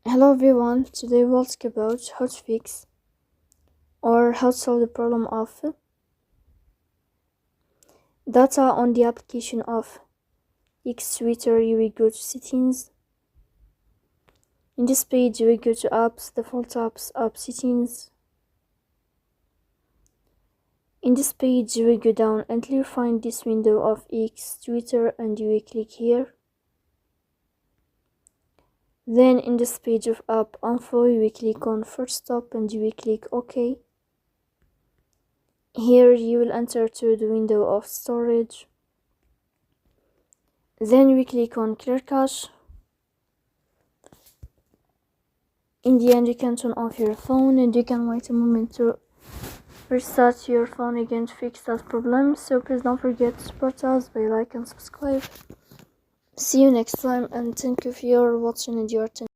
Hello everyone, today we'll talk about how to fix or how to solve the problem of data on the application of X Twitter. You will go to settings. In this page you will go to apps, default apps, app settings. In this page you will go down until you find this window of X Twitter and you will click here. Then in this page of app info you will click on first stop and you will click OK. Here you will enter to the window of storage. Then we click on clear cache. In the end you can turn off your phone and you can wait a moment to restart your phone again to fix that problem. So please don't forget to support us by like and subscribe. See you next time and thank you for your watching and your attention.